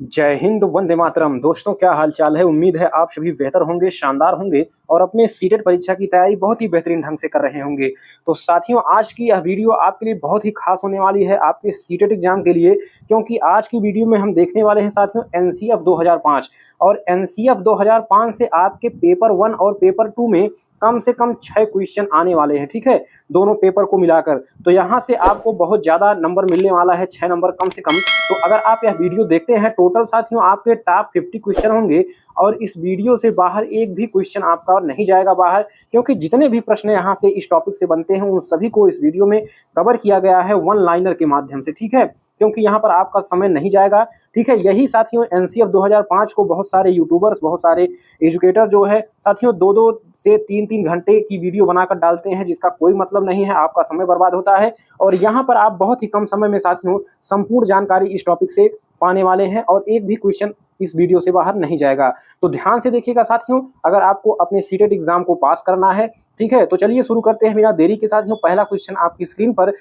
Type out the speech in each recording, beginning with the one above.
जय हिंद, वंदे मातरम। दोस्तों, क्या हाल चाल है। उम्मीद है आप सभी बेहतर होंगे, शानदार होंगे और अपने सीटेट परीक्षा की तैयारी बहुत ही बेहतरीन ढंग से कर रहे होंगे। तो साथियों, आज की यह वीडियो आपके लिए बहुत ही खास होने वाली है आपके सीटेट एग्जाम के लिए, क्योंकि आज की वीडियो में हम देखने वाले हैं साथियों एनसीएफ 2005। और एनसीएफ 2005 से आपके पेपर 1 और पेपर 2 में कम से कम 6 क्वेश्चन आने वाले हैं। ठीक है, दोनों पेपर को मिलाकर। तो यहाँ से आपको बहुत ज़्यादा नंबर मिलने वाला है, 6 नंबर कम से कम। तो अगर आप यह वीडियो देखते हैं, टोटल साथियों आपके टॉप 50 क्वेश्चन होंगे और इस वीडियो से बाहर एक भी क्वेश्चन आपका नहीं जाएगा बाहर, क्योंकि जितने भी प्रश्न यहाँ से इस टॉपिक से बनते हैं उन सभी को इस वीडियो में कवर किया गया है वन लाइनर के माध्यम से। ठीक है, क्योंकि यहाँ पर आपका समय नहीं जाएगा। ठीक है, यही साथियों एनसीएफ 2005 को बहुत सारे यूट्यूबर्स, बहुत सारे एजुकेटर जो है साथियों 2-2 से 3-3 घंटे की वीडियो बनाकर डालते हैं, जिसका कोई मतलब नहीं है, आपका समय बर्बाद होता है। और यहाँ पर आप बहुत ही कम समय में साथियों संपूर्ण जानकारी इस टॉपिक से पाने वाले हैं और एक भी क्वेश्चन इस वीडियो से बाहर नहीं जाएगा। तो ध्यान से देखिएगा साथियों, अगर आपको अपने सीटेट एग्जाम को पास करना है। ठीक है, तो चलिए शुरू करते हैं बिना देरी के साथियों। पहला क्वेश्चन आपकी स्क्रीन पर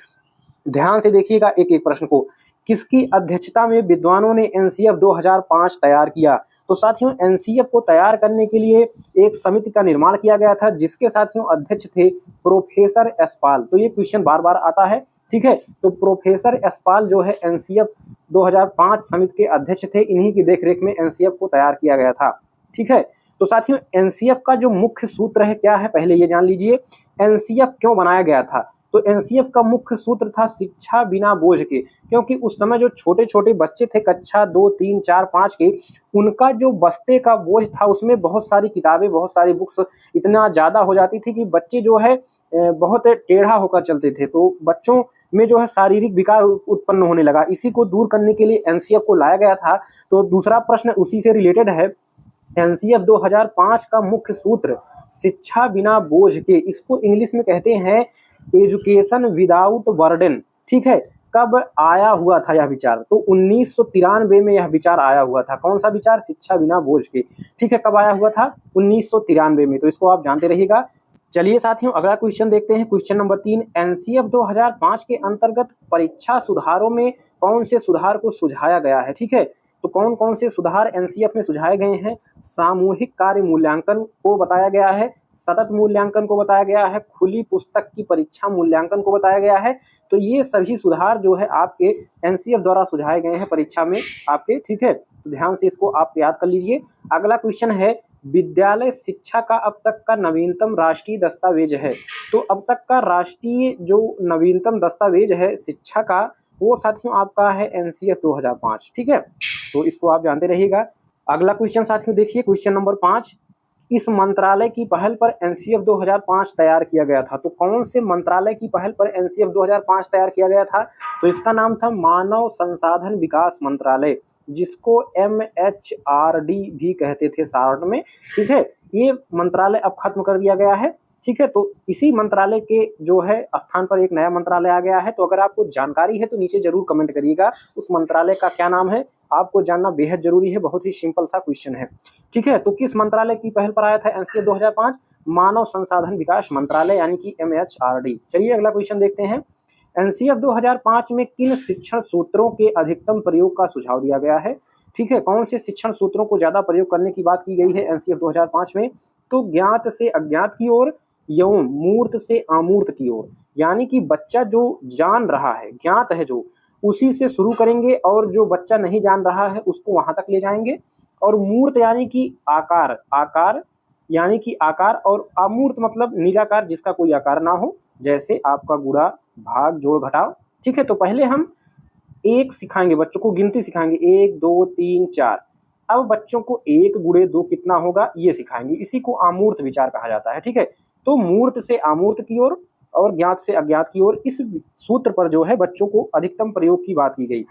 ध्यान से देखिएगा एक एक प्रश्न को। किसकी अध्यक्षता में विद्वानों ने एनसीएफ 2005 तैयार किया। तो साथियों एनसीएफ को तैयार करने के लिए एक समिति का निर्माण किया गया था, जिसके साथियों अध्यक्ष थे प्रोफेसर यशपाल। तो ये क्वेश्चन बार बार आता है। ठीक है, तो प्रोफेसर यशपाल जो है एनसीएफ 2005 समिति के अध्यक्ष थे। इन्हीं की देखरेख में एनसीएफ को तैयार किया गया था। ठीक है, तो साथियों एनसीएफ का जो मुख्य सूत्र है क्या है, पहले ये जान लीजिए। एनसीएफ क्यों बनाया गया था। तो एनसीएफ का मुख्य सूत्र था शिक्षा बिना बोझ के, क्योंकि उस समय जो छोटे छोटे बच्चे थे कक्षा 2, 3, 4, 5 के, उनका जो बस्ते का बोझ था उसमें बहुत सारी किताबें, बहुत सारी बुक्स इतना ज़्यादा हो जाती थी कि बच्चे जो है बहुत टेढ़ा होकर चलते थे। तो बच्चों में जो है शारीरिक विकार उत्पन्न होने लगा। इसी को दूर करने के लिए एनसीएफ को लाया गया था। तो दूसरा प्रश्न उसी से रिलेटेड है। एनसीएफ 2005 का मुख्य सूत्र शिक्षा बिना बोझ के, इसको इंग्लिश में कहते हैं एजुकेशन विदाउट बर्डन। ठीक है, कब आया हुआ था यह विचार। तो 1993 में यह विचार आया हुआ था। कौन सा विचार, शिक्षा बिना बोझ के। ठीक है, कब आया हुआ था, 1993 में। तो इसको आप जानते रहिएगा। चलिए साथियों अगला क्वेश्चन देखते हैं। क्वेश्चन नंबर 3, एनसीएफ 2005 के अंतर्गत परीक्षा सुधारों में कौन से सुधार को सुझाया गया है। ठीक है, तो कौन कौन से सुधार एनसीएफ में सुझाए गए हैं। सामूहिक कार्य मूल्यांकन को बताया गया है, सतत मूल्यांकन को बताया गया है, खुली पुस्तक की परीक्षा मूल्यांकन को बताया गया है। तो ये सभी सुधार जो है आपके एनसीएफ द्वारा सुझाए गए हैं परीक्षा में आपके। ठीक है, तो ध्यान से इसको आप याद कर लीजिए। अगला क्वेश्चन है, विद्यालय शिक्षा का अब तक का नवीनतम राष्ट्रीय दस्तावेज है। तो अब तक का राष्ट्रीय जो नवीनतम दस्तावेज है शिक्षा का, वो साथियों आपका है एनसीएफ 2005। ठीक है, तो इसको आप जानते रहिएगा। अगला क्वेश्चन साथियों देखिए, क्वेश्चन नंबर 5, इस मंत्रालय की पहल पर एनसीएफ 2005 तैयार किया गया था। तो कौन से मंत्रालय की पहल पर एनसीएफ 2005 तैयार किया गया था। तो इसका नाम था मानव संसाधन विकास मंत्रालय, जिसको MHRD भी कहते थे शॉर्ट में। ठीक है, ये मंत्रालय अब खत्म कर दिया गया है। ठीक है, तो इसी मंत्रालय के जो है स्थान पर एक नया मंत्रालय आ गया है। तो अगर आपको जानकारी है तो नीचे जरूर कमेंट करिएगा उस मंत्रालय का क्या नाम है, आपको जानना बेहद जरूरी है। बहुत ही सिंपल सा क्वेश्चन है। ठीक है, तो किस मंत्रालय की पहल पर आया था एनसीएफ 2005, मानव संसाधन विकास मंत्रालय यानी कि MHRD। चलिए अगला क्वेश्चन देखते हैं। एनसीएफ 2005 में किन शिक्षण सूत्रों के अधिकतम प्रयोग का सुझाव दिया गया है। ठीक है, कौन से शिक्षण सूत्रों को ज्यादा प्रयोग करने की बात की गई है एनसीएफ 2005 में। तो ज्ञात से अज्ञात की ओर एवं मूर्त से अमूर्त की ओर, यानी कि बच्चा जो जान रहा है, ज्ञात है जो, उसी से शुरू करेंगे और जो बच्चा नहीं जान रहा है उसको वहां तक ले जाएंगे। और मूर्त यानी कि आकार, आकार यानी कि आकार, और अमूर्त मतलब निराकार जिसका कोई आकार ना हो, जैसे आपका गुणा भाग जोड़ घटाव। ठीक है, तो पहले हम एक सिखाएंगे, बच्चों को गिनती सिखाएंगे, 1 2 3 4। अब बच्चों को 1 गुणे 2 कितना होगा ये सिखाएंगे। इसी को अमूर्त विचार कहा जाता है। ठीक है, तो मूर्त से अमूर्त की ओर और ज्ञात से अज्ञात की ओर, इस सूत्र पर जो है बच्चों को अधिकतम प्रयोग की बात की गई।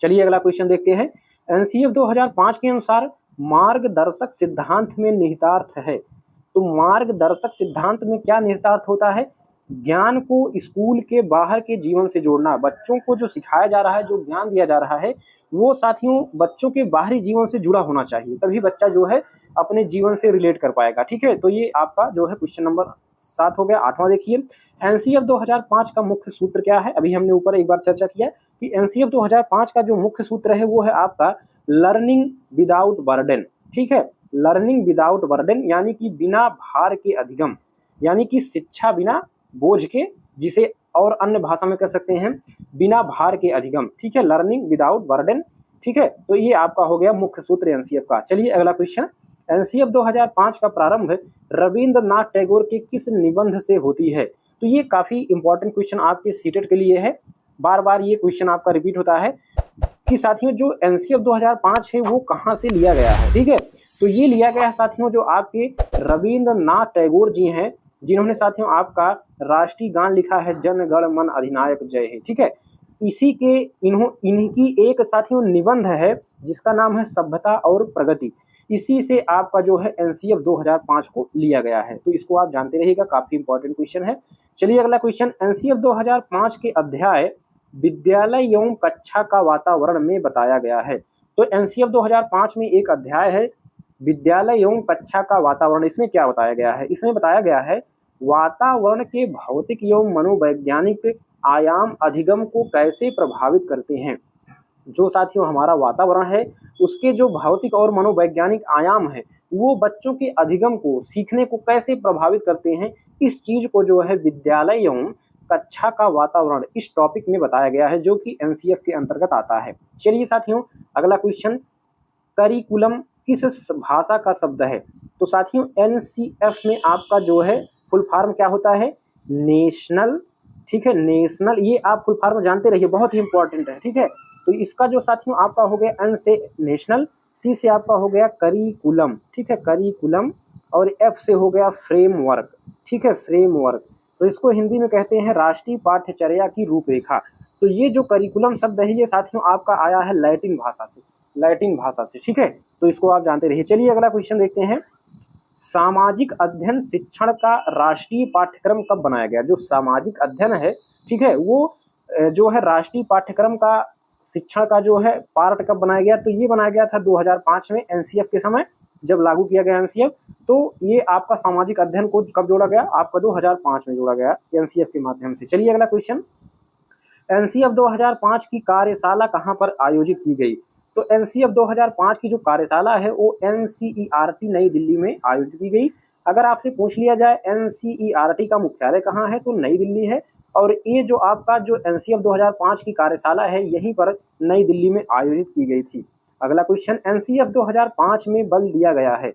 चलिए अगला क्वेश्चन देखते हैं। एनसीएफ 2005 के अनुसार मार्गदर्शक सिद्धांत में निहितार्थ है। तो मार्गदर्शक सिद्धांत में क्या निहितार्थ होता है। ज्ञान को स्कूल के बाहर के जीवन से जोड़ना। बच्चों को जो सिखाया जा रहा है, जो ज्ञान दिया जा रहा है, वो साथियों बच्चों के बाहरी जीवन से जुड़ा होना चाहिए, तभी बच्चा जो है अपने जीवन से रिलेट कर पाएगा। ठीक है, तो ये आपका जो है क्वेश्चन नंबर 7 हो गया। 8वां देखिए, एनसीएफ 2005 का मुख्य सूत्र क्या है। अभी हमने ऊपर एक बार चर्चा किया कि एनसीएफ 2005 का जो मुख्य सूत्र है वो है आपका लर्निंग विदाउट बर्डन, ठीक है, लर्निंग विदाउट बर्डन यानी कि बिना भार के अधिगम, यानी कि शिक्षा बिना बोझ के, जिसे और अन्य भाषा में कह सकते हैं बिना भार के अधिगम, ठीक है, लर्निंग विदाउट बर्डन, ठीक है। तो ये आपका हो गया मुख्य सूत्र एनसीएफ का। चलिए अगला क्वेश्चन, एनसीएफ 2005 का प्रारंभ रविंद्रनाथ टैगोर के किस निबंध से होती है? तो ये काफी इंपॉर्टेंट क्वेश्चन आपके सीटेट के लिए है, बार बार ये क्वेश्चन आपका रिपीट होता है कि साथियों जो एनसीएफ 2005 है वो कहाँ से लिया गया है, ठीक है। तो ये लिया गया है साथियों जो आपके रविंद्रनाथ टैगोर जी हैं, जिन्होंने साथियों आपका राष्ट्रीय गान लिखा है जन गण मन अधिनायक जय हे, ठीक है। इसी के इनकी एक साथियों निबंध है जिसका नाम है सभ्यता और प्रगति, इसी से आपका जो है एनसीएफ 2005 को लिया गया है। तो इसको आप जानते रहिएगा, काफी इंपॉर्टेंट क्वेश्चन है। चलिए अगला क्वेश्चन, एनसीएफ 2005 के अध्याय विद्यालय एवं कक्षा का वातावरण में बताया गया है। तो एनसीएफ 2005 में एक अध्याय है विद्यालय एवं कक्षा का वातावरण। इसमें क्या बताया गया है? इसमें बताया गया है वातावरण के भौतिक एवं मनोवैज्ञानिक आयाम अधिगम को कैसे प्रभावित करते हैं। जो साथियों हमारा वातावरण है उसके जो भौतिक और मनोवैज्ञानिक आयाम है वो बच्चों के अधिगम को, सीखने को कैसे प्रभावित करते हैं, इस चीज को जो है विद्यालय एवं कक्षा का वातावरण इस टॉपिक में बताया गया है, जो कि एनसीएफ के अंतर्गत आता है। चलिए साथियों अगला क्वेश्चन, करिकुलम किस भाषा का शब्द है? तो साथियों एनसीएफ में आपका जो है फुल फॉर्म क्या होता है? नेशनल, ठीक है, नेशनल, ये आप फुल फॉर्म जानते रहिए, बहुत ही इंपॉर्टेंट है, ठीक है। तो इसका जो साथियों आपका हो गया एन से नेशनल, सी से आपका हो गया करिकुलम, ठीक है, करिकुलम, और एफ से हो गया फ्रेमवर्क, ठीक है, फ्रेमवर्क। तो इसको हिंदी में कहते हैं राष्ट्रीय पाठ्यचर्या की रूपरेखा। तो ये जो करिकुलम शब्द है ये साथियों आपका आया है लैटिन भाषा से, लैटिन भाषा से, ठीक है। तो इसको आप जानते रहिए। चलिए अगला क्वेश्चन देखते हैं, सामाजिक अध्ययन शिक्षण का राष्ट्रीय पाठ्यक्रम कब बनाया गया? जो सामाजिक अध्ययन है, ठीक है, वो जो है राष्ट्रीय पाठ्यक्रम का शिक्षण का जो है पार्ट कब बनाया गया? तो ये बनाया गया था 2005 में एनसीएफ के समय, जब लागू किया गया एनसीएफ। तो ये आपका सामाजिक अध्ययन को कब जोड़ा गया? आपका 2005 में जोड़ा गया एनसीएफ के माध्यम से। चलिए अगला क्वेश्चन, एनसीएफ 2005 की कार्यशाला कहाँ पर आयोजित की गई? तो एनसीएफ 2005 की जो कार्यशाला है वो एनसीईआरटी नई दिल्ली में आयोजित की गई। अगर आपसे पूछ लिया जाए एनसीईआरटी का मुख्यालय कहाँ है, तो नई दिल्ली है, और ये जो आपका जो एनसीएफ 2005 की कार्यशाला है यहीं पर नई दिल्ली में आयोजित की गई थी। अगला क्वेश्चन, एनसीएफ 2005 में बल दिया गया है।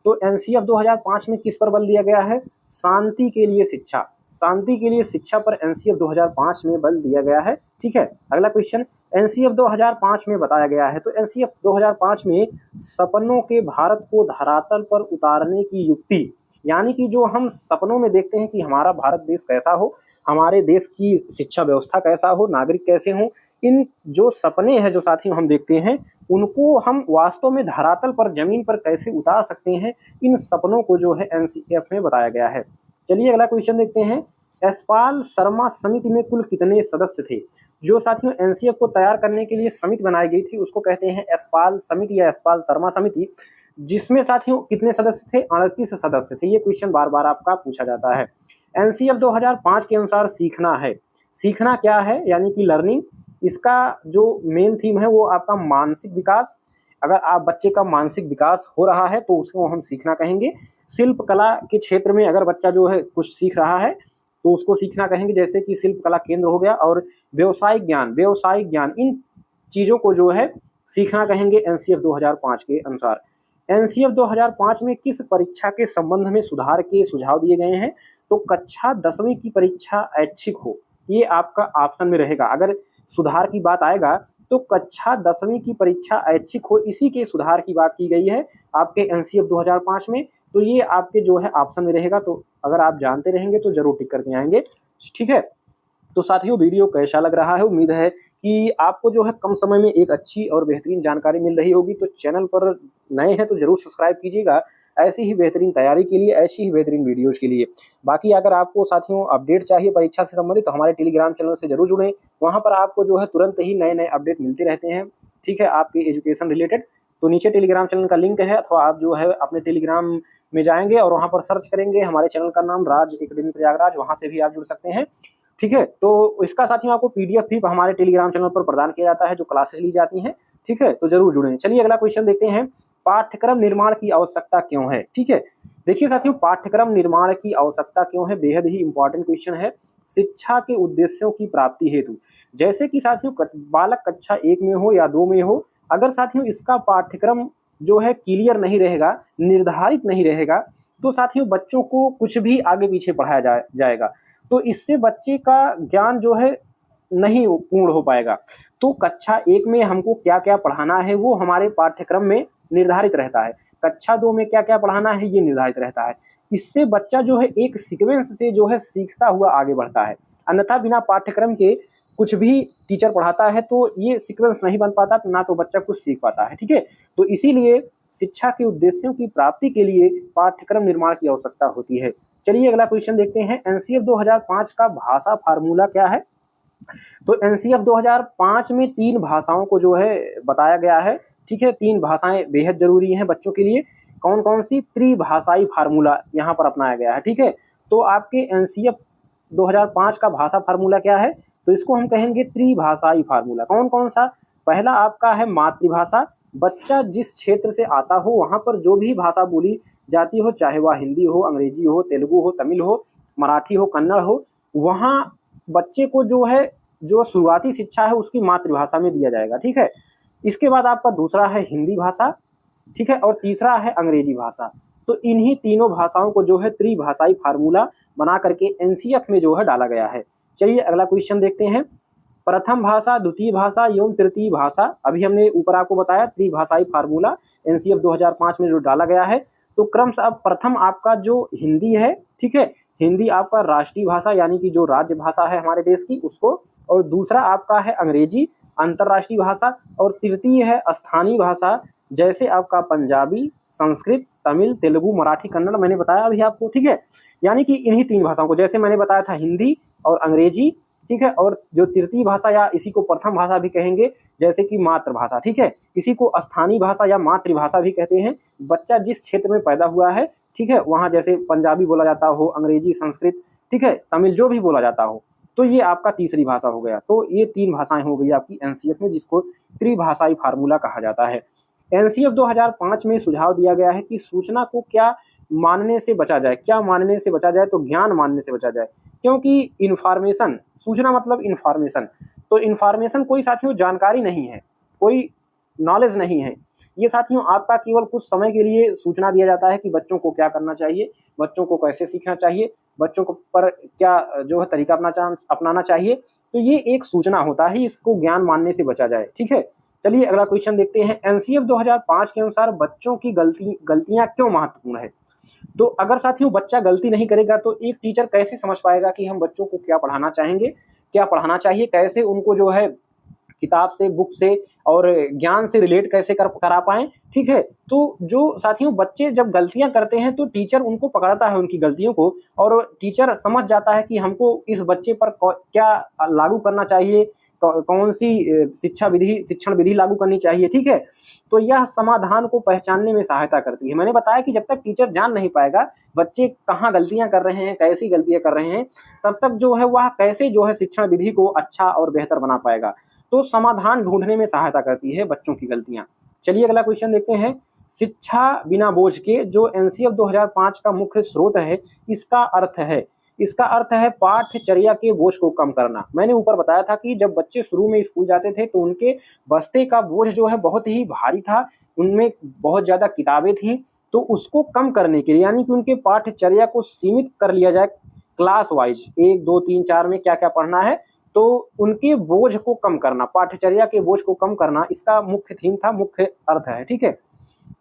तो एनसीएफ 2005 में किस पर बल दिया गया है? शांति के लिए शिक्षा, शांति के लिए शिक्षा पर एनसीएफ 2005 में बल दिया गया है, ठीक है। अगला क्वेश्चन, एनसीएफ 2005 में बताया गया है। तो एनसीएफ 2005 में सपनों के भारत को धरातल पर उतारने की युक्ति, यानी कि जो हम सपनों में देखते हैं कि हमारा भारत देश कैसा हो, हमारे देश की शिक्षा व्यवस्था कैसा हो, नागरिक कैसे हों, इन जो सपने हैं जो साथियों हम देखते हैं उनको हम वास्तव में धरातल पर, जमीन पर कैसे उतार सकते हैं, इन सपनों को जो है एनसीएफ में बताया गया है। चलिए अगला क्वेश्चन देखते हैं, यशपाल शर्मा समिति में कुल कितने सदस्य थे? जो साथियों एनसीएफ को तैयार करने के लिए समिति बनाई गई थी उसको कहते हैं यशपाल समिति या यशपाल शर्मा समिति, जिसमें साथियों कितने सदस्य थे? 38 सदस्य थे। ये क्वेश्चन बार बार आपका पूछा जाता है। एनसीएफ 2005 के अनुसार सीखना है, सीखना क्या है, यानी कि लर्निंग, इसका जो मेन थीम है वो आपका मानसिक विकास। अगर आप बच्चे का मानसिक विकास हो रहा है तो उसको हम सीखना कहेंगे। शिल्प कला के क्षेत्र में अगर बच्चा जो है कुछ सीख रहा है तो उसको सीखना कहेंगे, जैसे कि शिल्प कला केंद्र हो गया, और व्यवसायिक ज्ञान, इन चीज़ों को जो है सीखना कहेंगे एनसीएफ 2005 के अनुसार। एनसीएफ 2005 में किस परीक्षा के संबंध में सुधार के सुझाव दिए गए हैं? तो कक्षा 10वीं की परीक्षा ऐच्छिक हो, ये आपका ऑप्शन में रहेगा। अगर सुधार की बात आएगा तो कक्षा 10वीं की परीक्षा ऐच्छिक हो, इसी के सुधार की बात की गई है आपके एनसीएफ 2005 में। तो ये आपके जो है ऑप्शन में रहेगा, तो अगर आप जानते रहेंगे तो जरूर टिक करके आएंगे, ठीक है। तो साथियों वीडियो कैसा लग रहा है? उम्मीद है कि आपको जो है कम समय में एक अच्छी और बेहतरीन जानकारी मिल रही होगी। तो चैनल पर नए हैं तो जरूर सब्सक्राइब कीजिएगा ऐसी ही बेहतरीन तैयारी के लिए, ऐसी ही बेहतरीन वीडियोज के लिए। बाकी अगर आपको साथियों अपडेट चाहिए परीक्षा से संबंधित तो हमारे टेलीग्राम चैनल से जरूर जुड़ें, वहाँ पर आपको जो है तुरंत ही नए नए अपडेट मिलते रहते हैं, ठीक है, आपके एजुकेशन रिलेटेड। तो नीचे टेलीग्राम चैनल का लिंक है, अथवा आप जो है अपने टेलीग्राम में जाएंगे और वहाँ पर सर्च करेंगे हमारे चैनल का नाम राज एकेडमी प्रयागराज, वहाँ से भी आप जुड़ सकते हैं, ठीक है। तो इसका साथियों आपको पीडीएफ भी हमारे टेलीग्राम चैनल पर प्रदान किया जाता है, जो क्लासेस ली जाती हैं। ठीक है, तो जरूर जुड़ें। चलिए अगला क्वेश्चन देखते हैं, पाठ्यक्रम निर्माण की आवश्यकता क्यों है। ठीक है, देखिए साथियों, पाठ्यक्रम निर्माण की आवश्यकता क्यों है, बेहद ही इंपॉर्टेंट क्वेश्चन है। शिक्षा के उद्देश्यों की प्राप्ति हेतु, जैसे कि साथियों बालक कक्षा 1 में हो या 2 में हो, अगर साथियों इसका पाठ्यक्रम जो है क्लियर नहीं रहेगा, निर्धारित नहीं रहेगा, तो साथियों बच्चों को कुछ भी आगे पीछे पढ़ाया जाएगा, तो इससे बच्चे का ज्ञान जो है नहीं पूर्ण हो पाएगा। तो कक्षा 1 में हमको क्या क्या पढ़ाना है वो हमारे पाठ्यक्रम में निर्धारित रहता है, कक्षा 2 में क्या क्या पढ़ाना है ये निर्धारित रहता है। इससे बच्चा जो है एक सीक्वेंस से जो है सीखता हुआ आगे बढ़ता है, अन्यथा बिना पाठ्यक्रम के कुछ भी टीचर पढ़ाता है तो ये सीक्वेंस नहीं बन पाता, तो ना तो बच्चा कुछ सीख पाता है। ठीक है, तो इसीलिए शिक्षा के उद्देश्यों की प्राप्ति के लिए पाठ्यक्रम निर्माण की आवश्यकता होती है। चलिए अगला क्वेश्चन देखते हैं, एनसीएफ 2005 का भाषा फार्मूला क्या है। तो एनसीएफ 2005 में 3 भाषाओं को जो है बताया गया है। ठीक है, 3 भाषाएं बेहद जरूरी हैं बच्चों के लिए। कौन कौन सी? त्रिभाषाई फार्मूला यहाँ पर अपनाया गया है। ठीक है, तो आपके एनसीएफ 2005 का भाषा फार्मूला क्या है, तो इसको हम कहेंगे त्रिभाषाई फार्मूला। कौन कौन सा? पहला आपका है मातृभाषा, बच्चा जिस क्षेत्र से आता हो वहाँ पर जो भी भाषा बोली जाती हो, चाहे वह हिंदी हो, अंग्रेजी हो, तेलुगु हो, तमिल हो, मराठी हो, कन्नड़ हो, वहाँ बच्चे को जो है जो शुरुआती शिक्षा है उसकी मातृभाषा में दिया जाएगा। ठीक है, इसके बाद आपका दूसरा है हिंदी भाषा, ठीक है, और तीसरा है अंग्रेजी भाषा। तो इन्हीं तीनों भाषाओं को जो है त्रिभाषाई फार्मूला बना करके एनसीएफ में जो है डाला गया है। चलिए अगला क्वेश्चन देखते हैं, प्रथम भाषा, द्वितीय भाषा एवं तृतीय भाषा, अभी हमने ऊपर आपको बताया त्रिभाषाई फार्मूला एनसीएफ 2005 में जो डाला गया है। तो क्रमशः अब प्रथम आपका जो हिंदी है, ठीक है, हिंदी आपका राष्ट्रीय भाषा यानी कि जो राज्य भाषा है हमारे देश की उसको, और दूसरा आपका है अंग्रेजी अंतर्राष्ट्रीय भाषा, और तृतीय है स्थानीय भाषा, जैसे आपका पंजाबी, संस्कृत, तमिल, तेलुगु, मराठी, कन्नड़, मैंने बताया अभी आपको। ठीक है, यानी कि इन्हीं 3 भाषाओं को, जैसे मैंने बताया था हिंदी और अंग्रेजी, ठीक है, और जो तृतीय भाषा या इसी को प्रथम भाषा भी कहेंगे जैसे कि मातृभाषा, ठीक है, इसी को स्थानीय भाषा या मातृभाषा भी कहते हैं। बच्चा जिस क्षेत्र में पैदा हुआ है, ठीक है, वहाँ जैसे पंजाबी बोला जाता हो, अंग्रेजी, संस्कृत, ठीक है, तमिल जो भी बोला जाता हो, तो ये आपका तीसरी भाषा हो गया। तो ये 3 भाषाएं हो गई आपकी एनसीएफ में, जिसको त्रिभाषाई फार्मूला कहा जाता है। एनसीएफ 2005 में सुझाव दिया गया है कि सूचना को क्या मानने से बचा जाए, क्या मानने से बचा जाए, तो ज्ञान मानने से बचा जाए, क्योंकि इन्फॉर्मेशन, सूचना मतलब इन्फॉर्मेशन, तो इन्फॉर्मेशन कोई साथियों जानकारी नहीं है, कोई नॉलेज नहीं है। ये साथियों आपका केवल कुछ समय के लिए सूचना दिया जाता है कि बच्चों को क्या करना चाहिए, बच्चों को कैसे सीखना चाहिए, बच्चों को पर क्या जो है तरीका अपनाना चाहिए, तो ये एक सूचना होता है, इसको ज्ञान मानने से बचा जाए। ठीक है, चलिए अगला क्वेश्चन देखते हैं, एनसीएफ 2005 के अनुसार बच्चों की गलतियां क्यों महत्वपूर्ण है। तो अगर साथियों बच्चा गलती नहीं करेगा तो एक टीचर कैसे समझ पाएगा कि हम बच्चों को क्या पढ़ाना चाहेंगे, क्या पढ़ाना चाहिए, कैसे उनको जो है किताब से, बुक से और ज्ञान से रिलेट कैसे करा पाएं। ठीक है, तो जो साथियों बच्चे जब गलतियां करते हैं तो टीचर उनको पकड़ता है उनकी गलतियों को, और टीचर समझ जाता है कि हमको इस बच्चे पर क्या लागू करना चाहिए, कौन सी शिक्षण विधि लागू करनी चाहिए। ठीक है, तो यह समाधान को पहचानने में सहायता करती है। मैंने बताया कि जब तक टीचर जान नहीं पाएगा बच्चे कहाँ गलतियां कर रहे हैं, कैसी गलतियां कर रहे हैं, तब तक जो है वह कैसे जो है शिक्षण विधि को अच्छा और बेहतर बना पाएगा। तो समाधान ढूंढने में सहायता करती है बच्चों की गलतियां। चलिए अगला क्वेश्चन देखते हैं, शिक्षा बिना बोझ के जो एनसीएफ 2005 का मुख्य स्रोत है, इसका अर्थ है, इसका अर्थ है पाठ्यचर्या के बोझ को कम करना। मैंने ऊपर बताया था कि जब बच्चे शुरू में स्कूल जाते थे तो उनके बस्ते का बोझ जो है बहुत ही भारी था, उनमें बहुत ज़्यादा किताबें थी, तो उसको कम करने के लिए यानी कि उनके पाठ्यचर्या को सीमित कर लिया जाए, क्लास वाइज 1, 2, 3, 4 में क्या क्या पढ़ना है, तो उनके बोझ को कम करना, पाठ्यचर्या के बोझ को कम करना, इसका मुख्य थीम था, मुख्य अर्थ है। ठीक है,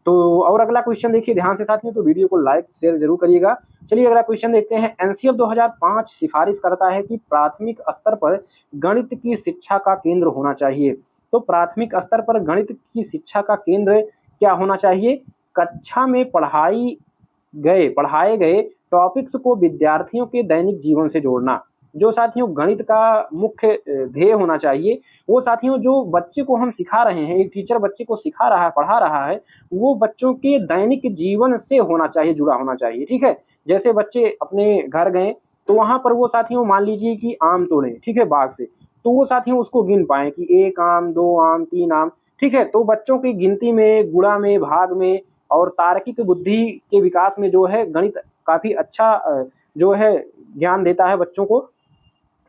तो और अगला क्वेश्चन देखिए ध्यान से साथियों, तो वीडियो को लाइक शेयर जरूर करिएगा। चलिए अगला क्वेश्चन देखते हैं, एनसीएफ 2005 सिफारिश करता है कि प्राथमिक स्तर पर गणित की शिक्षा का केंद्र होना चाहिए। तो प्राथमिक स्तर पर गणित की शिक्षा का केंद्र क्या होना चाहिए, कक्षा में पढ़ाए गए टॉपिक्स को विद्यार्थियों के दैनिक जीवन से जोड़ना। जो साथियों गणित का मुख्य ध्येय होना चाहिए, वो साथियों जो बच्चे को हम सिखा रहे हैं, एक टीचर बच्चे को सिखा रहा है, पढ़ा रहा है, वो बच्चों के दैनिक जीवन से होना चाहिए, जुड़ा होना चाहिए। ठीक है, जैसे बच्चे अपने घर गए तो वहां पर वो साथियों मान लीजिए कि आम तोड़े, ठीक है, बाग से, तो वो साथियों उसको गिन पाए कि 1 आम, 2 आम, 3 आम, ठीक है। तो बच्चों की गिनती में, गुणा में, भाग में और तार्किक बुद्धि के विकास में जो है गणित काफी अच्छा जो है ज्ञान देता है बच्चों को।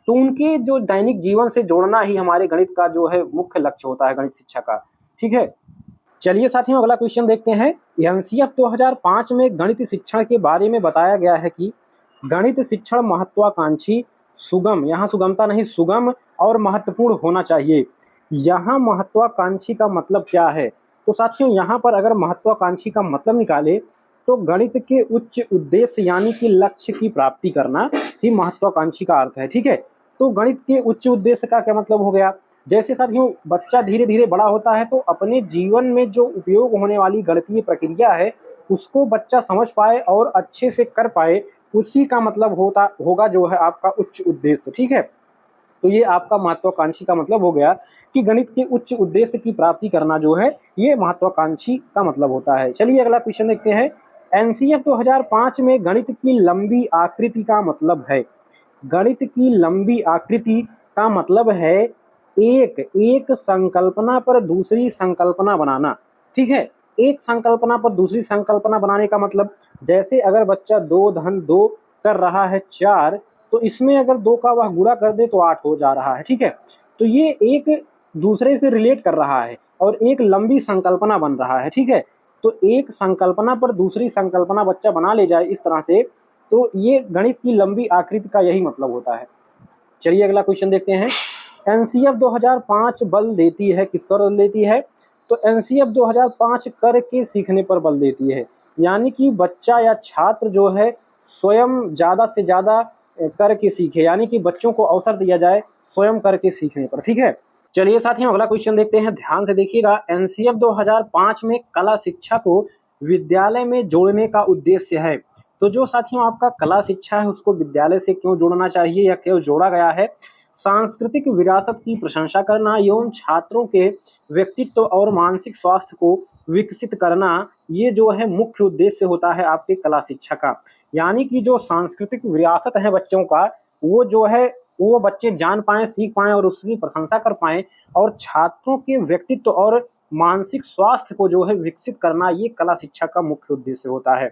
तो उनके जो दैनिक जीवन से जोड़ना ही हमारे गणित का जो है मुख्य लक्ष्य होता है गणित शिक्षा का। ठीक है। चलिए साथियों अगला क्वेश्चन देखते हैं। एनसीएफ 2005 में गणित शिक्षण के बारे में बताया गया है कि गणित शिक्षण महत्वाकांक्षी, सुगम, यहाँ सुगमता नहीं, सुगम और महत्वपूर्ण होना चाहिए। यहाँ महत्वाकांक्षी का मतलब क्या है? तो साथियों यहाँ पर अगर महत्वाकांक्षी का मतलब निकाले तो गणित के उच्च उद्देश्य यानी कि लक्ष्य की प्राप्ति करना ही महत्वाकांक्षी का अर्थ है। ठीक है। तो गणित के उच्च उद्देश्य का क्या मतलब हो गया? जैसे साथियों बच्चा धीरे धीरे बड़ा होता है तो अपने जीवन में जो उपयोग होने वाली गणितीय प्रक्रिया है उसको बच्चा समझ पाए और अच्छे से कर पाए, उसी का मतलब होगा जो है आपका उच्च उद्देश्य। ठीक है। तो ये आपका महत्वाकांक्षी का मतलब हो गया कि गणित के उच्च उद्देश्य की प्राप्ति करना जो है ये महत्वाकांक्षी का मतलब होता है। चलिए अगला क्वेश्चन देखते हैं। एनसीएफ 2005 में गणित की लंबी आकृति का मतलब है। गणित की लंबी आकृति का मतलब है एक संकल्पना पर दूसरी संकल्पना बनाना। ठीक है। एक संकल्पना पर दूसरी संकल्पना बनाने का मतलब, जैसे अगर बच्चा 2 धन 2 कर रहा है 4, तो इसमें अगर 2 का वह गुणा कर दे तो 8 हो जा रहा है। ठीक है। तो ये एक दूसरे से रिलेट कर रहा है और एक लंबी संकल्पना बन रहा है। ठीक है। तो एक संकल्पना पर दूसरी संकल्पना बच्चा बना ले जाए इस तरह से, तो ये गणित की लंबी आकृति का यही मतलब होता है। चलिए अगला क्वेश्चन देखते हैं। एनसीएफ 2005 बल देती है, किस पर बल देती है? तो एनसीएफ 2005 कर के सीखने पर बल देती है, यानी कि बच्चा या छात्र जो है स्वयं ज़्यादा से ज़्यादा करके सीखे, यानी कि बच्चों को अवसर दिया जाए स्वयं करके सीखने पर। ठीक है। चलिए साथियों अगला क्वेश्चन देखते हैं, ध्यान से देखिएगा। एनसीएफ 2005 में कला शिक्षा को विद्यालय में जोड़ने का उद्देश्य है। तो जो साथियों आपका कला शिक्षा है उसको विद्यालय से क्यों जोड़ना चाहिए या क्यों जोड़ा गया है? सांस्कृतिक विरासत की प्रशंसा करना एवं छात्रों के व्यक्तित्व और मानसिक स्वास्थ्य को विकसित करना, ये जो है मुख्य उद्देश्य होता है आपके कला शिक्षा का। यानी कि जो सांस्कृतिक विरासत है बच्चों का, वो जो है वो बच्चे जान पाएं, सीख पाएं और उसकी प्रशंसा कर पाएं, और छात्रों के व्यक्तित्व और मानसिक स्वास्थ्य को जो है विकसित करना, ये कला शिक्षा का मुख्य उद्देश्य होता है।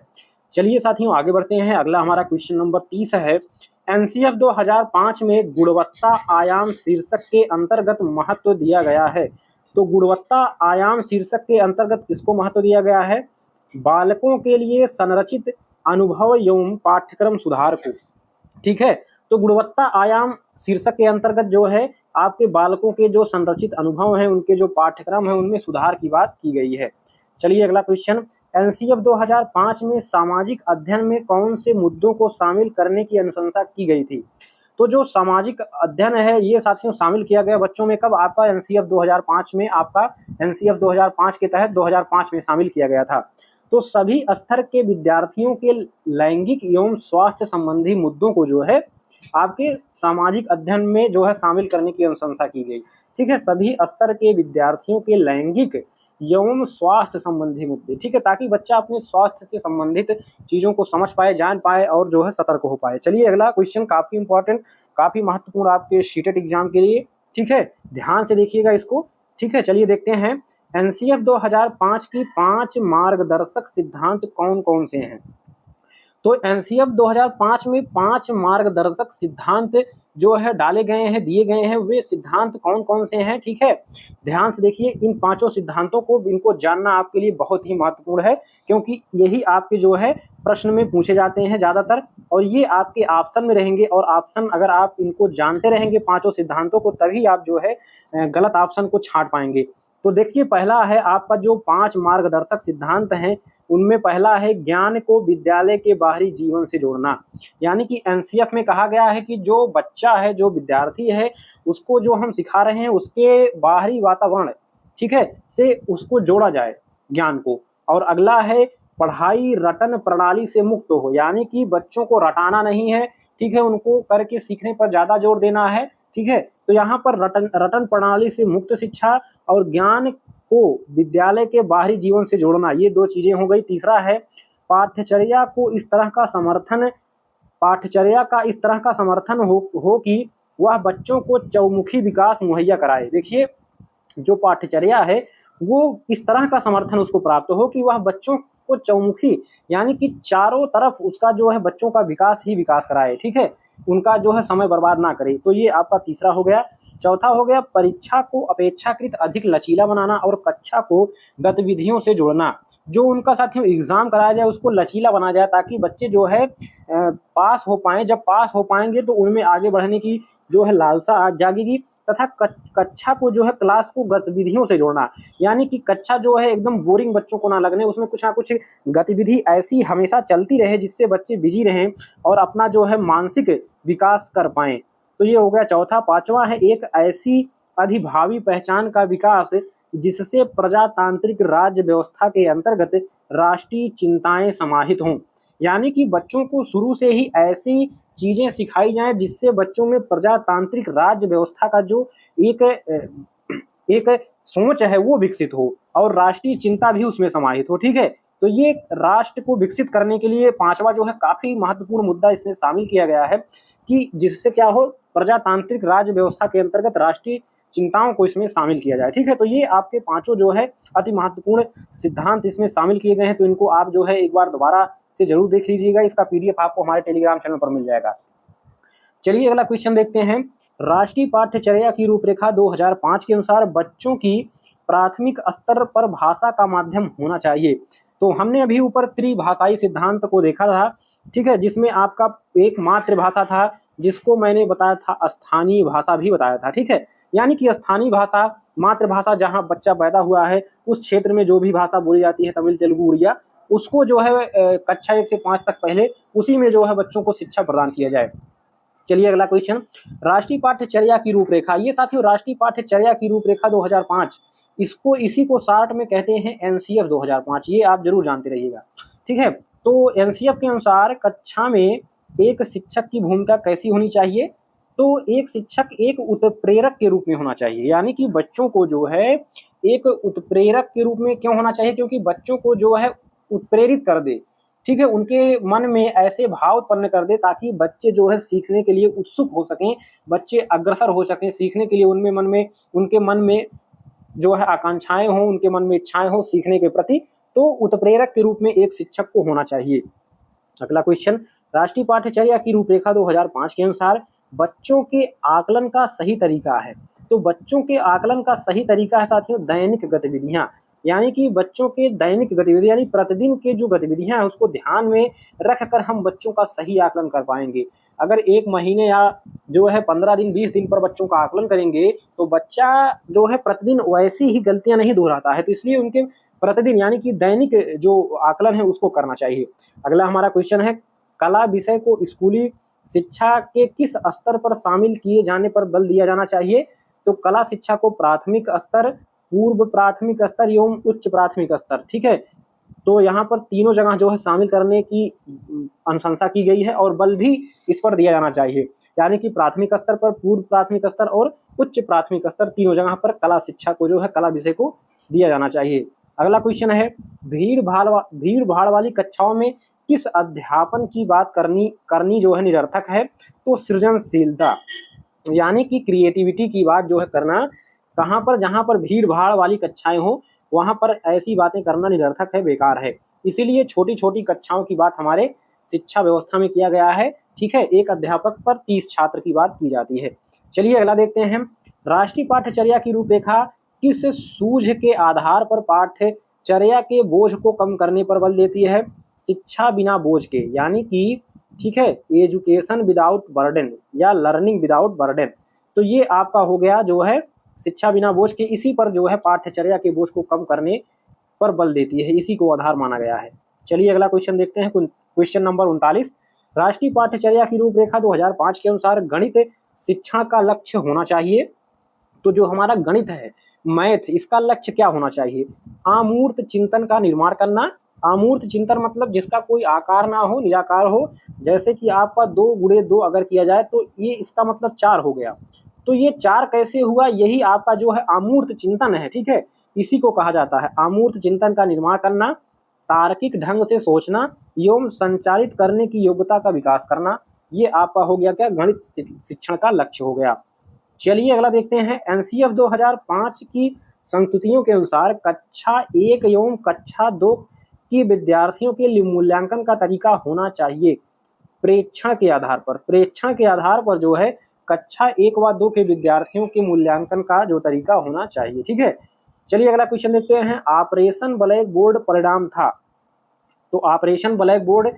चलिए साथियों आगे बढ़ते हैं। अगला हमारा क्वेश्चन नंबर 30 है। एनसीएफ 2005 में गुणवत्ता आयाम शीर्षक के अंतर्गत महत्व दिया गया है। तो गुणवत्ता आयाम शीर्षक के अंतर्गत किसको महत्व दिया गया है? बालकों के लिए संरचित अनुभव एवं पाठ्यक्रम सुधार को। ठीक है। तो गुणवत्ता आयाम शीर्षक के अंतर्गत जो है आपके बालकों के जो संरचित अनुभव हैं, उनके जो पाठ्यक्रम है उनमें सुधार की बात की गई है। चलिए अगला क्वेश्चन। एनसीएफ 2005 में सामाजिक अध्ययन में कौन से मुद्दों को शामिल करने की अनुशंसा की गई थी? तो जो सामाजिक अध्ययन है ये साथियों शामिल किया गया बच्चों में कब? आपका एनसीएफ 2005 में, आपका एनसीएफ 2005 के तहत 2005 में शामिल किया गया था। तो सभी स्तर के विद्यार्थियों के लैंगिक एवं स्वास्थ्य संबंधी मुद्दों को जो है आपके सामाजिक अध्ययन में जो है शामिल करने की अनुशंसा की गई। ठीक है। सभी स्तर के विद्यार्थियों के लैंगिक एवं स्वास्थ्य संबंधी मुद्दे। ठीक है। ताकि बच्चा अपने स्वास्थ्य से संबंधित चीज़ों को समझ पाए, जान पाए और जो है सतर्क हो पाए। चलिए अगला क्वेश्चन काफ़ी इंपॉर्टेंट, काफ़ी महत्वपूर्ण आपके सीटेट एग्जाम के लिए। ठीक है। ध्यान से देखिएगा इसको। ठीक है। चलिए देखते हैं। एनसीएफ 2005 की 5 मार्गदर्शक सिद्धांत कौन कौन से हैं? तो एनसीएफ 2005 में 5 मार्गदर्शक सिद्धांत जो है डाले गए हैं, दिए गए हैं। वे सिद्धांत कौन कौन से हैं? ठीक है। ध्यान से देखिए, इन पांचों सिद्धांतों को, इनको जानना आपके लिए बहुत ही महत्वपूर्ण है, क्योंकि यही आपके जो है प्रश्न में पूछे जाते हैं ज़्यादातर, और ये आपके ऑप्शन में रहेंगे। और ऑप्शन अगर आप इनको जानते रहेंगे पांचों सिद्धांतों को, तभी आप जो है गलत ऑप्शन को छांट पाएंगे। तो देखिए, पहला है आपका जो 5 मार्गदर्शक सिद्धांत हैं, उनमें पहला है ज्ञान को विद्यालय के बाहरी जीवन से जोड़ना। यानी कि एनसीएफ में कहा गया है कि जो बच्चा है, जो विद्यार्थी है, उसको जो हम सिखा रहे हैं उसके बाहरी वातावरण, ठीक है, से उसको जोड़ा जाए ज्ञान को। और अगला है पढ़ाई रटन प्रणाली से मुक्त हो, यानी कि बच्चों को रटाना नहीं है, ठीक है, उनको करके सीखने पर ज़्यादा जोर देना है। ठीक है। तो यहाँ पर रटन प्रणाली से मुक्त शिक्षा और ज्ञान को विद्यालय के बाहरी जीवन से जोड़ना, ये 2 चीजें हो गई। तीसरा है पाठ्यचर्या इस तरह का समर्थन हो कि वह बच्चों को चौमुखी विकास मुहैया कराए। देखिए, जो पाठ्यचर्या है वो इस तरह का समर्थन उसको प्राप्त हो कि वह बच्चों को चौमुखी यानी कि चारों तरफ उसका जो है बच्चों का विकास ही विकास कराए, ठीक है, उनका जो है समय बर्बाद ना करे। तो ये आपका तीसरा हो गया। चौथा हो गया परीक्षा को अपेक्षाकृत अधिक लचीला बनाना और कक्षा को गतिविधियों से जोड़ना। जो उनका साथियों एग्जाम कराया जाए उसको लचीला बनाया जाए ताकि बच्चे जो है पास हो पाएं। जब पास हो पाएंगे तो उनमें आगे बढ़ने की जो है लालसा जागेगी। तथा कक्षा को जो है क्लास को गतिविधियों से जोड़ना, यानी कि कक्षा जो है एकदम बोरिंग बच्चों को ना लगने, उसमें कुछ ना कुछ गतिविधि ऐसी हमेशा चलती रहे जिससे बच्चे बिजी रहें और अपना जो है मानसिक विकास कर पाएं। तो ये हो गया चौथा। पांचवा है एक ऐसी अधिभावी पहचान का विकास जिससे प्रजातांत्रिक राज्य व्यवस्था के अंतर्गत राष्ट्रीय चिंताएं समाहित हों, यानी कि बच्चों को शुरू से ही ऐसी चीजें सिखाई जाएं जिससे बच्चों में प्रजातांत्रिक राज्य व्यवस्था का जो एक एक सोच है वो विकसित हो और राष्ट्रीय चिंता भी उसमें समाहित हो, ठीक है। तो ये राष्ट्र को विकसित करने के लिए पांचवा जो है काफी महत्वपूर्ण मुद्दा इसमें शामिल किया गया है कि जिससे क्या हो, प्रजातांत्रिक राज्य व्यवस्था के अंतर्गत राष्ट्रीय चिंताओं को इसमें शामिल किया जाए, ठीक है। तो ये आपके पांचों जो है अति महत्वपूर्ण सिद्धांत इसमें शामिल किए गए हैं। तो इनको आप जो है एक बार दोबारा से जरूर देख लीजिएगा। इसका पीडीएफ आपको हमारे टेलीग्राम चैनल पर मिल जाएगा। चलिए अगला क्वेश्चन देखते हैं। राष्ट्रीय पाठ्यचर्या की रूपरेखा 2005 के अनुसार बच्चों की प्राथमिक स्तर पर भाषा का माध्यम होना चाहिए। तो हमने अभी ऊपर त्रिभाषाई सिद्धांत को देखा था, ठीक है, जिसमें आपका एक मातृभाषा था जिसको मैंने बताया था स्थानीय भाषा भी बताया था, ठीक है। यानी कि स्थानीय भाषा मातृभाषा जहाँ बच्चा पैदा हुआ है उस क्षेत्र में जो भी भाषा बोली जाती है, तमिल तेलुगु उड़िया, उसको जो है कक्षा 1 से 5 तक पहले उसी में जो है बच्चों को शिक्षा प्रदान किया जाए। चलिए अगला क्वेश्चन, राष्ट्रीय पाठ्यचर्या की रूपरेखा। ये साथियों राष्ट्रीय पाठ्यचर्या की रूपरेखा 2005, इसको इसी को शार्ट में कहते हैं एनसीएफ 2005। ये आप जरूर जानते रहिएगा, ठीक है। तो एनसीएफ के अनुसार कक्षा में एक शिक्षक की भूमिका कैसी होनी चाहिए? तो एक शिक्षक एक उत्प्रेरक के रूप में होना चाहिए, यानी कि बच्चों को जो है एक उत्प्रेरक के रूप में क्यों होना चाहिए? क्योंकि बच्चों को जो है उत्प्रेरित कर दे, ठीक है, उनके मन में ऐसे भाव उत्पन्न कर दे ताकि बच्चे जो है सीखने के लिए उत्सुक हो सकें, बच्चे अग्रसर हो सकें सीखने के लिए, उनके मन में जो है आकांक्षाएं हों, उनके मन में इच्छाएं हों सीखने के प्रति। तो उत्प्रेरक के रूप में एक शिक्षक को होना चाहिए। अगला क्वेश्चन, राष्ट्रीय पाठ्यचर्या की रूपरेखा 2005 के अनुसार बच्चों के आकलन का सही तरीका है। तो बच्चों के आकलन का सही तरीका है साथियों दैनिक गतिविधियां, यानी कि बच्चों के दैनिक गतिविधि यानी प्रतिदिन के जो गतिविधियां हैं उसको ध्यान में रखकर हम बच्चों का सही आकलन कर पाएंगे। अगर 1 महीने या जो है 15 दिन 20 दिन पर बच्चों का आकलन करेंगे तो बच्चा जो है प्रतिदिन वैसी ही गलतियां नहीं दोहराता है। तो इसलिए उनके प्रतिदिन यानी कि दैनिक जो आकलन है उसको करना चाहिए। अगला हमारा क्वेश्चन है, कला विषय को स्कूली शिक्षा के किस स्तर पर शामिल किए जाने पर बल दिया जाना चाहिए? तो कला शिक्षा को प्राथमिक स्तर, पूर्व प्राथमिक स्तर एवं उच्च प्राथमिक स्तर, ठीक है। तो यहाँ पर तीनों जगह जो है शामिल करने की अनुशंसा की गई है और बल भी इस पर दिया जाना चाहिए, यानी कि प्राथमिक स्तर पर, पूर्व प्राथमिक स्तर और उच्च प्राथमिक स्तर तीनों जगह पर कला शिक्षा को जो है कला विषय को दिया जाना चाहिए। अगला क्वेश्चन है, भीड़ भाड़ वाली कक्षाओं में किस अध्यापन की बात करनी जो है निरर्थक है? तो सृजनशीलता यानी कि क्रिएटिविटी की बात जो है करना, कहाँ पर? जहाँ पर भीड़ भाड़ वाली कक्षाएं हो वहाँ पर ऐसी बातें करना निरर्थक है, बेकार है। इसीलिए छोटी छोटी कक्षाओं की बात हमारे शिक्षा व्यवस्था में किया गया है, ठीक है। एक अध्यापक पर 30 छात्र की बात की जाती है। चलिए अगला देखते हैं, राष्ट्रीय पाठ्यचर्या की रूपरेखा किस सूझ के आधार पर पाठ्यचर्या के बोझ को कम करने पर बल देती है? शिक्षा बिना बोझ के, यानी कि ठीक है, एजुकेशन विदाउट बर्डन या लर्निंग विदाउट बर्डन। तो ये आपका हो गया जो है शिक्षा बिना बोझ के, इसी पर जो है पाठ्यचर्या के बोझ को कम करने पर बल देती है, इसी को आधार माना गया है। चलिए अगला क्वेश्चन देखते हैं, क्वेश्चन नंबर 39, राष्ट्रीय पाठ्यचर्या की रूपरेखा 2005 के अनुसार गणित शिक्षण का लक्ष्य होना चाहिए। तो जो हमारा गणित है, मैथ, इसका लक्ष्य क्या होना चाहिए? आमूर्त चिंतन का निर्माण करना। आमूर्त चिंतन मतलब जिसका कोई आकार ना हो, निराकार हो। जैसे कि आपका 2 गुणे 2 अगर किया जाए तो ये इसका मतलब 4 हो गया। तो ये 4 कैसे हुआ, यही आपका जो है अमूर्त चिंतन है, ठीक है। इसी को कहा जाता है अमूर्त चिंतन का निर्माण करना, तार्किक ढंग से सोचना एवं संचालित करने की योग्यता का विकास करना। ये आपका हो गया क्या? गणित शिक्षण का लक्ष्य हो गया। चलिए अगला देखते हैं, एनसीएफ 2005 की संस्तुतियों के अनुसार कक्षा 1 एवं कक्षा 2 की विद्यार्थियों के मूल्यांकन का तरीका होना चाहिए प्रेक्षण के आधार पर जो है कक्षा 1 व 2 के विद्यार्थियों के मूल्यांकन का जो तरीका होना चाहिए। ठीक है, चलिए अगला क्वेश्चन देखते हैं। ऑपरेशन ब्लैक बोर्ड परिणाम था। तो ऑपरेशन ब्लैक बोर्ड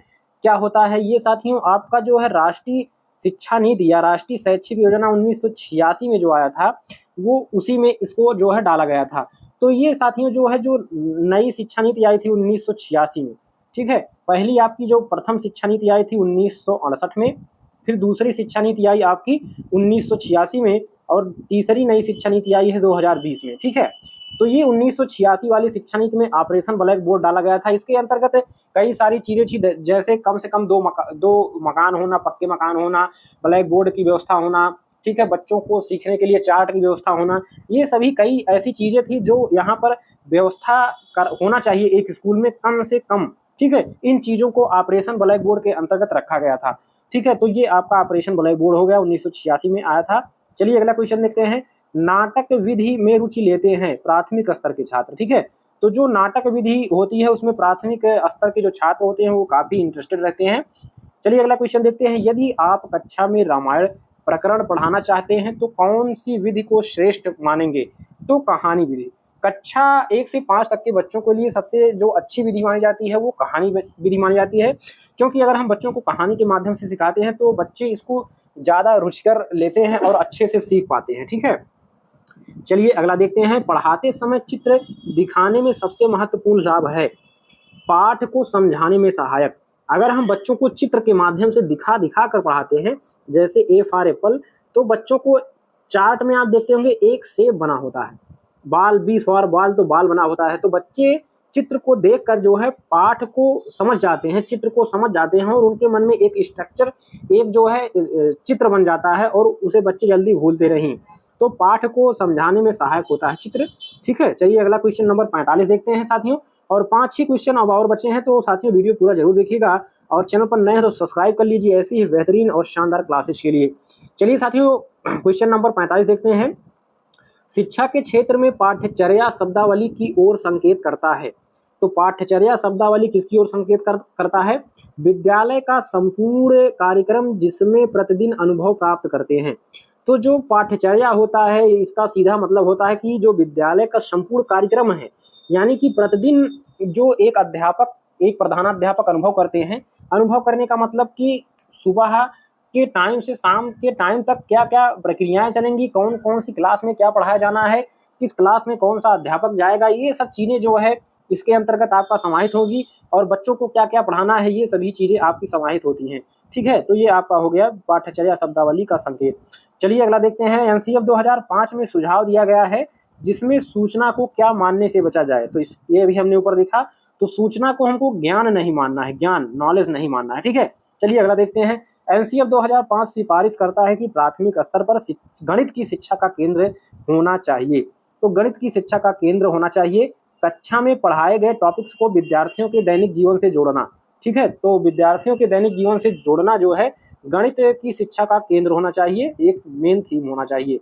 क्या होता है ये साथियों, आपका जो है राष्ट्रीय शिक्षा नीति या राष्ट्रीय शैक्षिक योजना 1986 में जो आया था वो उसी में इसको जो है डाला गया था। तो ये साथियों जो है जो नई शिक्षा नीति आई थी 1986 में। ठीक है, पहली आपकी जो प्रथम शिक्षा नीति आई थी 1968 में, फिर दूसरी शिक्षा नीति आई आपकी 1986 में और तीसरी नई शिक्षा नीति आई है 2020 में। ठीक है, तो ये 1986 वाली शिक्षा नीति में ऑपरेशन ब्लैक बोर्ड डाला गया था। इसके अंतर्गत कई सारी चीजें थी, जैसे कम से कम दो मकान होना, पक्के मकान होना, ब्लैक बोर्ड की व्यवस्था होना, ठीक है, बच्चों को सीखने के लिए चार्ट की व्यवस्था होना, ये सभी कई ऐसी चीजें थी जो यहाँ पर व्यवस्था होना चाहिए एक स्कूल में कम से कम। ठीक है, इन चीजों को ऑपरेशन ब्लैक बोर्ड के अंतर्गत रखा गया था। ठीक है, तो ये आपका ऑपरेशन ब्लैक बोर्ड हो गया, 1986 में आया था। चलिए अगला क्वेश्चन देखते हैं। नाटक विधि में रुचि लेते हैं प्राथमिक स्तर के छात्र। ठीक है, तो जो नाटक विधि होती है उसमें प्राथमिक स्तर के जो छात्र होते हैं वो काफी इंटरेस्टेड रहते हैं। चलिए अगला क्वेश्चन देखते हैं। यदि आप कक्षा में रामायण प्रकरण पढ़ाना चाहते हैं तो कौन सी विधि को श्रेष्ठ मानेंगे? तो कहानी विधि। कक्षा 1 से 5 तक के बच्चों के लिए सबसे जो अच्छी विधि मानी जाती है वो कहानी विधि मानी जाती है, क्योंकि अगर हम बच्चों को कहानी के माध्यम से सिखाते हैं तो बच्चे इसको ज़्यादा रुचिकर लेते हैं और अच्छे से सीख पाते हैं। ठीक है, चलिए अगला देखते हैं। पढ़ाते समय चित्र दिखाने में सबसे महत्वपूर्ण लाभ है पाठ को समझाने में सहायक। अगर हम बच्चों को चित्र के माध्यम से दिखा कर पढ़ाते हैं, जैसे ए फॉर एप्पल, तो बच्चों को चार्ट में आप देखते होंगे एक सेब बना होता है, बाल, बी फॉर बॉल, तो बाल बना होता है। तो बच्चे चित्र को देखकर जो है पाठ को समझ जाते हैं, चित्र को समझ जाते हैं और उनके मन में एक स्ट्रक्चर, एक जो है चित्र बन जाता है और उसे बच्चे जल्दी भूलते नहीं। तो पाठ को समझाने में सहायक होता है चित्र। ठीक है, चलिए अगला क्वेश्चन नंबर 45 देखते हैं साथियों। और 5-6 क्वेश्चन अब और बचे हैं, तो साथियों वीडियो पूरा जरूर देखिएगा और चैनल पर नए हैं तो सब्सक्राइब कर लीजिए ऐसी ही बेहतरीन और शानदार क्लासेस के लिए। चलिए साथियों क्वेश्चन नंबर 45 देखते हैं। शिक्षा के क्षेत्र में पाठ्यचर्या शब्दावली की ओर संकेत करता है। तो पाठ्यचर्या शब्दावली किसकी ओर संकेत करता है? विद्यालय का संपूर्ण कार्यक्रम जिसमें प्रतिदिन अनुभव प्राप्त करते हैं। तो जो पाठ्यचर्या होता है इसका सीधा मतलब होता है कि जो विद्यालय का संपूर्ण कार्यक्रम है, यानी कि प्रतिदिन जो एक प्रधानाध्यापक अनुभव करते हैं। अनुभव करने का मतलब कि सुबह के टाइम से शाम के टाइम तक क्या क्या प्रक्रियाएं चलेंगी, कौन कौन सी क्लास में क्या पढ़ाया जाना है, किस क्लास में कौन सा अध्यापक जाएगा, ये सब चीज़ें जो है इसके अंतर्गत आपका समाहित होगी और बच्चों को क्या क्या पढ़ाना है ये सभी चीज़ें आपकी समाहित होती हैं। ठीक है, तो ये आपका हो गया पाठ्यचर्या शब्दावली का संकेत। चलिए अगला देखते हैं। एनसीएफ 2005 में सुझाव दिया गया है जिसमें सूचना को क्या मानने से बचा जाए। तो ये भी हमने ऊपर देखा, तो सूचना को हमको ज्ञान नहीं मानना है, ज्ञान नॉलेज नहीं मानना है। ठीक है, चलिए अगला देखते हैं। एनसीएफ 2005 सिफारिश करता है कि प्राथमिक स्तर पर गणित की शिक्षा का केंद्र होना चाहिए। तो गणित की शिक्षा का केंद्र होना चाहिए। कक्षा में पढ़ाए गए टॉपिक्स को विद्यार्थियों के दैनिक जीवन से जोड़ना। ठीक है, तो विद्यार्थियों के दैनिक जीवन से जोड़ना जो है गणित की शिक्षा का केंद्र होना चाहिए, एक मेन थीम होना चाहिए।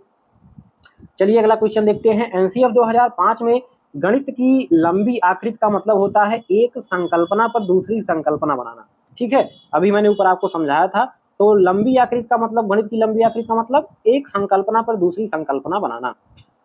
चलिए अगला क्वेश्चन देखते हैं। एनसीएफ 2005 में गणित की लंबी आकृति का मतलब होता है एक संकल्पना पर दूसरी संकल्पना बनाना। ठीक है, अभी मैंने ऊपर आपको समझाया था। तो लंबी आकृति का मतलब, गणित की लंबी आकृति का मतलब एक संकल्पना पर दूसरी संकल्पना बनाना।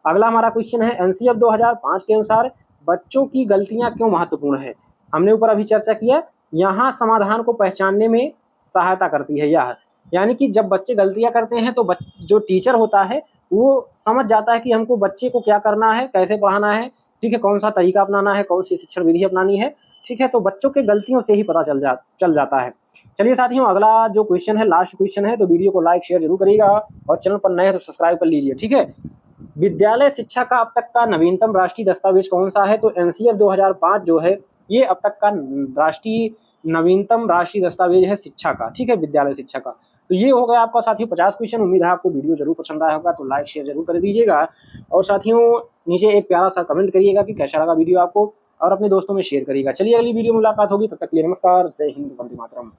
अगला हमारा क्वेश्चन है। एनसीएफ 2005 के अनुसार बच्चों की गलतियां क्यों महत्वपूर्ण है? हमने ऊपर अभी चर्चा किया, यहाँ समाधान को पहचानने में सहायता करती है यह, यानी कि जब बच्चे गलतियां करते हैं तो जो टीचर होता है वो समझ जाता है कि हमको बच्चे को क्या करना है, कैसे पढ़ाना है, ठीक है, कौन सा तरीका अपनाना है, कौन सी शिक्षण विधि अपनानी है। ठीक है, तो बच्चों के गलतियों से ही पता चल जाता है। चलिए साथियों अगला जो क्वेश्चन है, लास्ट क्वेश्चन है, तो वीडियो को लाइक शेयर जरूर करिएगा और चैनल पर नए हैं तो सब्सक्राइब कर लीजिए। ठीक है, विद्यालय शिक्षा का अब तक का नवीनतम राष्ट्रीय दस्तावेज कौन सा है? तो एनसीएफ 2005 जो है ये अब तक का नवीनतम राष्ट्रीय दस्तावेज है शिक्षा का। ठीक है, विद्यालय शिक्षा का। तो ये हो गया आपका साथियों 50 क्वेश्चन। उम्मीद है आपको वीडियो जरूर पसंद आया होगा, तो लाइक शेयर जरूर कर दीजिएगा और साथियों नीचे एक प्यारा सा कमेंट करिएगा कि कैसा लगा वीडियो आपको और अपने दोस्तों में शेयर करिएगा। चलिए अगली वीडियो में मुलाकात होगी, तब तक के लिए नमस्कार, जय हिंद, वंदे मातरम।